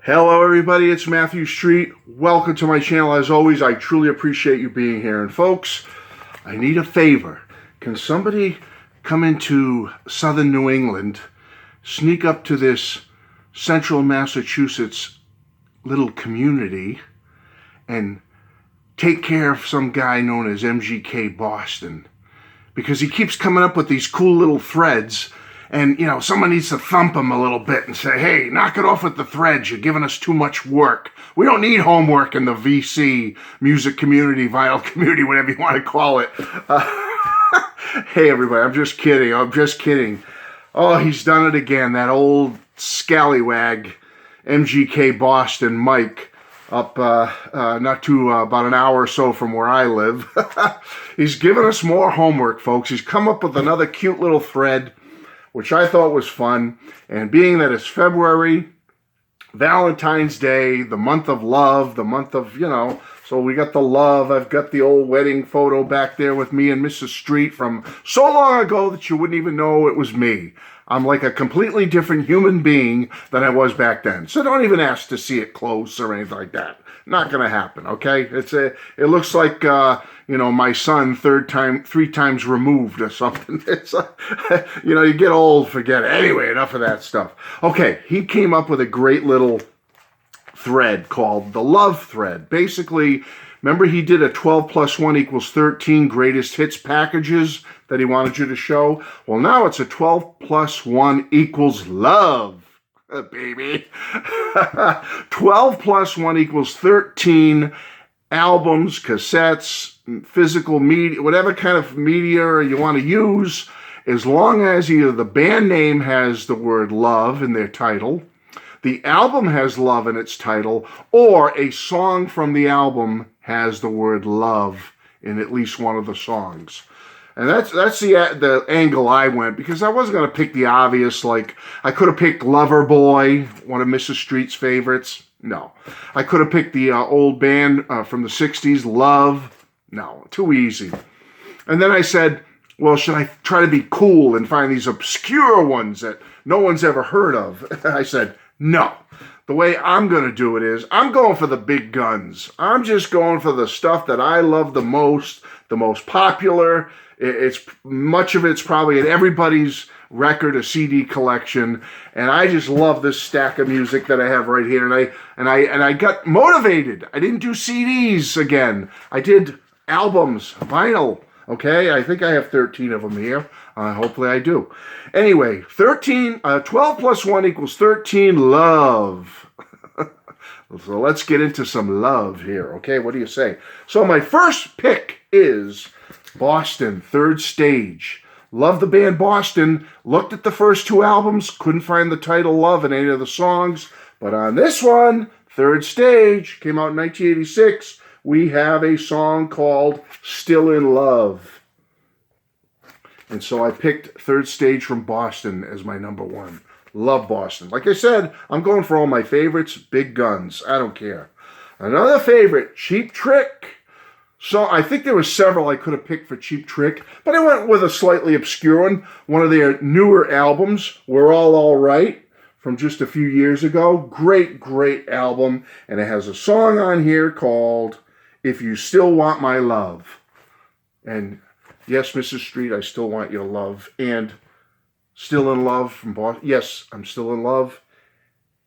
Hello everybody, it's Matthew Street. Welcome to my channel. As always, I truly appreciate you being here. And folks, I need a favor. Can somebody come into southern New England, sneak up to this central Massachusetts little community, and take care of some guy known as MGK Boston? Because he keeps coming up with these cool little threads. And, someone needs to thump him a little bit and say, hey, knock it off with the threads. You're giving us too much work. We don't need homework in the VC, music community, vinyl community, whatever you want to call it. Hey, everybody, I'm just kidding. Oh, he's done it again. That old scallywag, MGK Boston Mike, up about an hour or so from where I live. He's given us more homework, folks. He's come up with another cute little thread, which I thought was fun. And being that it's February, Valentine's Day, the month of love, the month of, so we got the love. I've got the old wedding photo back there with me and Mrs. Street from so long ago that you wouldn't even know it was me. I'm like a completely different human being than I was back then. So don't even ask to see it close or anything like that. Not going to happen, okay? It looks like, my son three times removed or something. It's you get old, forget it. Anyway, enough of that stuff. Okay, he came up with a great little thread called the love thread. Basically, remember he did a 12 plus 1 equals 13 greatest hits packages that he wanted you to show? Well, now it's a 12 plus 1 equals love. Baby. 12 plus 1 equals 13 albums, cassettes, physical media, whatever kind of media you want to use, as long as either the band name has the word love in their title, the album has love in its title, or a song from the album has the word love in at least one of the songs. And that's the angle I went, because I wasn't going to pick the obvious, like I could have picked Lover Boy, one of Mrs. Street's favorites. No. I could have picked the old band from the 60s, Love. No, too easy. And then I said, well, should I try to be cool and find these obscure ones that no one's ever heard of? I said, no. The way I'm going to do it is I'm going for the big guns. I'm just going for the stuff that I love the most popular. Much of it's probably in everybody's record or CD collection, and I just love this stack of music that I have right here. And I got motivated. I didn't do CDs again. I did albums, vinyl. Okay, I think I have 13 of them here. Hopefully I do. Anyway, 12 plus 1 equals 13, love. So let's get into some love here, okay? What do you say? So my first pick is Boston, Third Stage. Love the band Boston. Looked at the first two albums. Couldn't find the title Love in any of the songs. But on this one, Third Stage, came out in 1986. We have a song called Still in Love. And so I picked Third Stage from Boston as my number one. Love Boston. Like I said, I'm going for all my favorites. Big guns. I don't care. Another favorite, Cheap Trick. So I think there were several I could have picked for Cheap Trick, but I went with a slightly obscure one. One of their newer albums, We're All Right, from just a few years ago. Great, great album. And it has a song on here called If You Still Want My Love. And yes, Mrs. Street, I still want your love. And Still in Love from Boston. Yes, I'm still in love.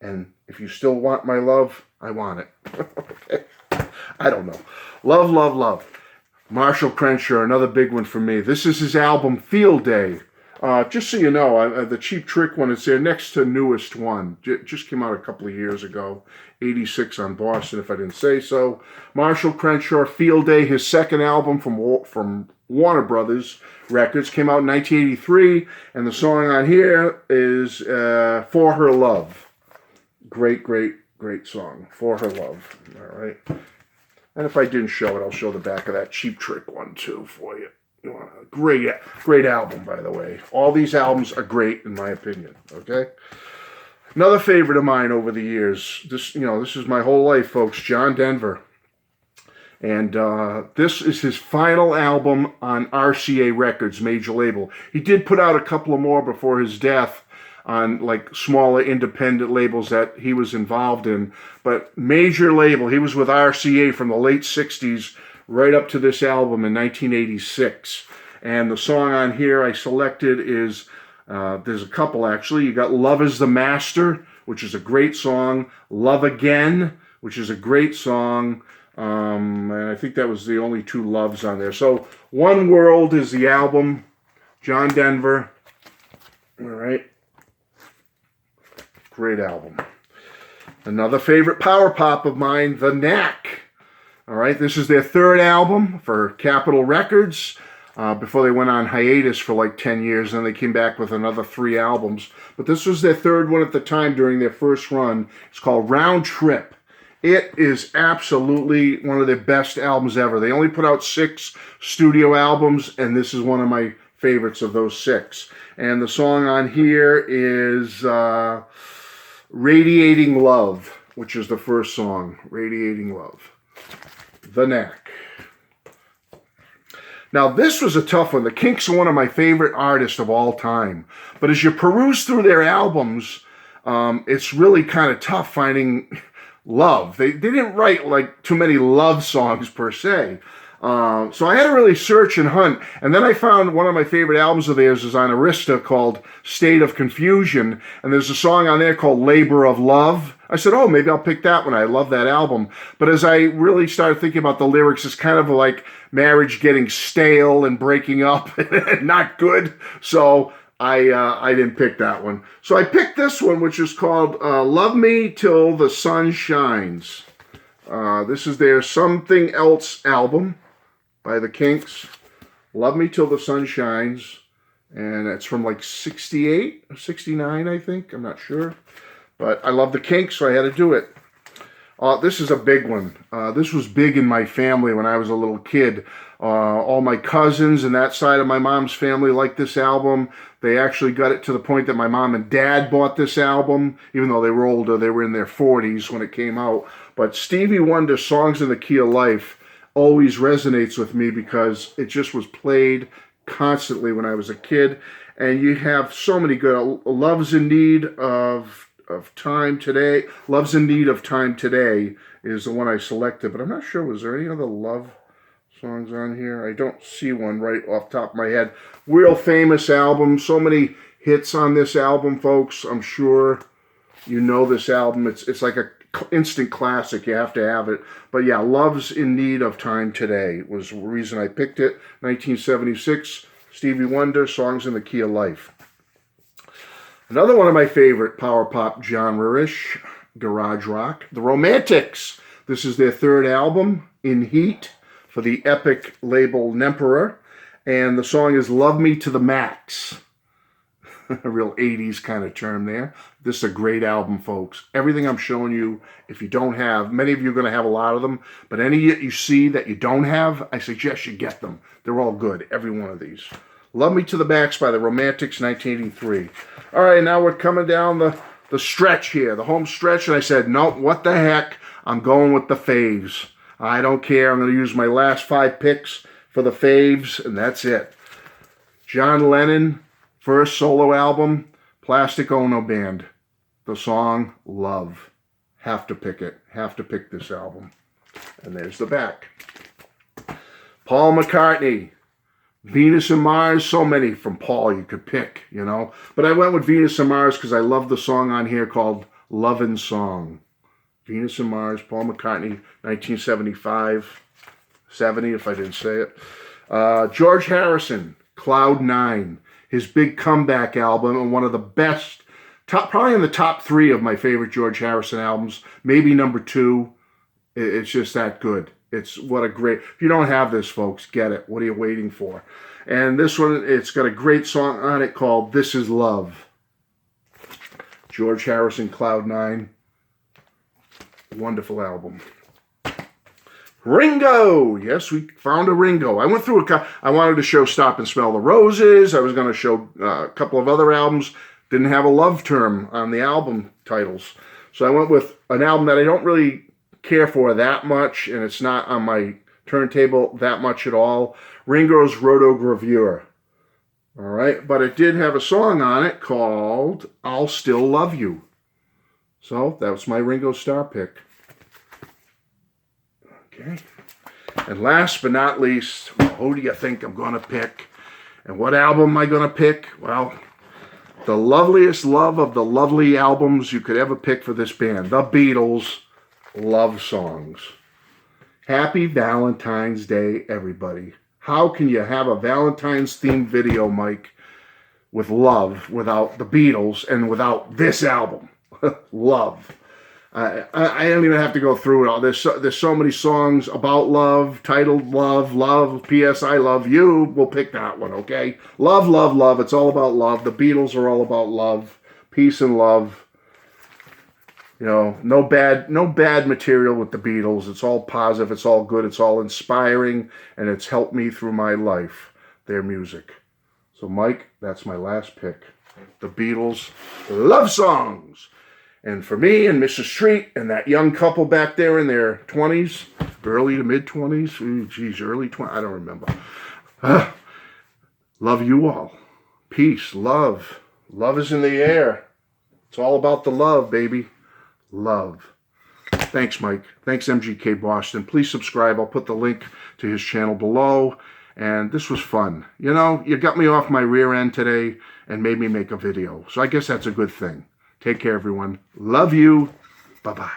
And if you still want my love, I want it. Okay. I don't know. Love, love, love. Marshall Crenshaw, another big one for me. This is his album, Field Day. Just so you know, the Cheap Trick one is their next to newest one. Just came out a couple of years ago. 86 on Boston, if I didn't say so. Marshall Crenshaw, Field Day, his second album from Warner Brothers Records, came out in 1983. And the song on here is For Her Love. Great, great, great song. For Her Love. All right. And if I didn't show it, I'll show the back of that Cheap Trick one, too, for you. Great, great album, by the way. All these albums are great, in my opinion, okay? Another favorite of mine over the years, this is my whole life, folks, John Denver. And this is his final album on RCA Records, major label. He did put out a couple of more before his death, on like smaller independent labels that he was involved in. But major label, he was with RCA from the late 60s right up to this album in 1986. And the song on here I selected is, there's a couple actually. You got Love is the Master, which is a great song. Love Again, which is a great song. And I think that was the only two loves on there. So One World is the album. John Denver. All right. Great album. Another favorite power pop of mine, The Knack. All right. This is their third album for Capitol Records. Before they went on hiatus for like 10 years, and then they came back with another 3 albums. But this was their third one at the time during their first run. It's called Round Trip. It is absolutely one of their best albums ever. They only put out 6 studio albums, and this is one of my favorites of those 6. And the song on here is Radiating Love, which is the first song, Radiating Love. The Knack. Now, this was a tough one. The Kinks are one of my favorite artists of all time. But as you peruse through their albums, it's really kind of tough finding love. They didn't write like too many love songs per se. So I had to really search and hunt. And then I found one of my favorite albums of theirs is on Arista called State of Confusion. And there's a song on there called Labor of Love. I said, oh, maybe I'll pick that one. I love that album. But as I really started thinking about the lyrics, it's kind of like marriage getting stale and breaking up and not good. So I didn't pick that one. So I picked this one, which is called Love Me Till the Sun Shines. This is their Something Else album by the Kinks. Love Me Till the Sun Shines. And it's from like 68 or 69, I think. I'm not sure. But I love the Kinks, so I had to do it. This is a big one. This was big in my family when I was a little kid. All my cousins and that side of my mom's family liked this album. They actually got it to the point that my mom and dad bought this album. Even though they were older, they were in their 40s when it came out. But Stevie Wonder's Songs in the Key of Life always resonates with me because it just was played constantly when I was a kid. And you have so many good Love's in Need of Time Today. Love's in Need of Time Today is the one I selected, but I'm not sure, was there any other love songs on here? I don't see one right off the top of my head. Real famous album. So many hits on this album, folks. I'm sure you know this album. It's like a instant classic. You have to have it. But yeah, Love's in Need of Time Today was the reason I picked it. 1976, Stevie Wonder, Songs in the Key of Life. Another one of my favorite power pop genre-ish, garage rock, The Romantics. This is their third album, In Heat, for the epic label Nemperor. And the song is Love Me to the Max. A real 80s kind of term there. This is a great album, folks. Everything I'm showing you, if you don't have, many of you are going to have a lot of them, but any you see that you don't have, I suggest you get them. They're all good, every one of these. Love Me to the Max by The Romantics, 1983. All right, now we're coming down the stretch here, the home stretch, and I said, no, what the heck? I'm going with the faves. I don't care. I'm going to use my last 5 picks for the faves, and that's it. John Lennon, first solo album, Plastic Ono Band. The song, Love. Have to pick it. Have to pick this album. And there's the back. Paul McCartney, Venus and Mars, so many from Paul you could pick, you know. But I went with Venus and Mars because I love the song on here called Lovin' Song. Venus and Mars, Paul McCartney, 1975, 70 if I didn't say it. George Harrison, Cloud 9, his big comeback album and one of the best, probably in the top 3 of my favorite George Harrison albums, maybe number 2. It's just that good. It's what a great, if you don't have this, folks, get it. What are you waiting for? And this one, it's got a great song on it called This Is Love. George Harrison, Cloud 9. Wonderful album. Ringo. Yes, we found a Ringo. I went through I wanted to show Stop and Smell the Roses. I was going to show a couple of other albums. Didn't have a love term on the album titles. So I went with an album that I don't really care for that much, and it's not on my turntable that much at all. Ringo's Rotogravure. All right, but it did have a song on it called I'll Still Love You. So that was my Ringo Starr pick. Okay. And last but not least, who do you think I'm going to pick? And what album am I going to pick? Well, the loveliest love of the lovely albums you could ever pick for this band. The Beatles, Love Songs. Happy Valentine's Day, everybody. How can you have a Valentine's themed video, Mike, with love without the Beatles and without this album? Love. I don't even have to go through it all. There's so many songs about love, titled Love, Love, P.S. I Love You. We'll pick that one, okay? Love, love, love. It's all about love. The Beatles are all about love, peace and love. You know, no bad material with the Beatles. It's all positive. It's all good. It's all inspiring, and it's helped me through my life, their music. So, Mike, that's my last pick. The Beatles, Love Songs. And for me and Mrs. Street and that young couple back there in their 20s, early to mid-20s, geez, early 20s, I don't remember. Love you all. Peace, love. Love is in the air. It's all about the love, baby. Love. Thanks, Mike. Thanks, MGK Boston. Please subscribe. I'll put the link to his channel below. And this was fun. You know, you got me off my rear end today and made me make a video. So I guess that's a good thing. Take care, everyone. Love you. Bye-bye.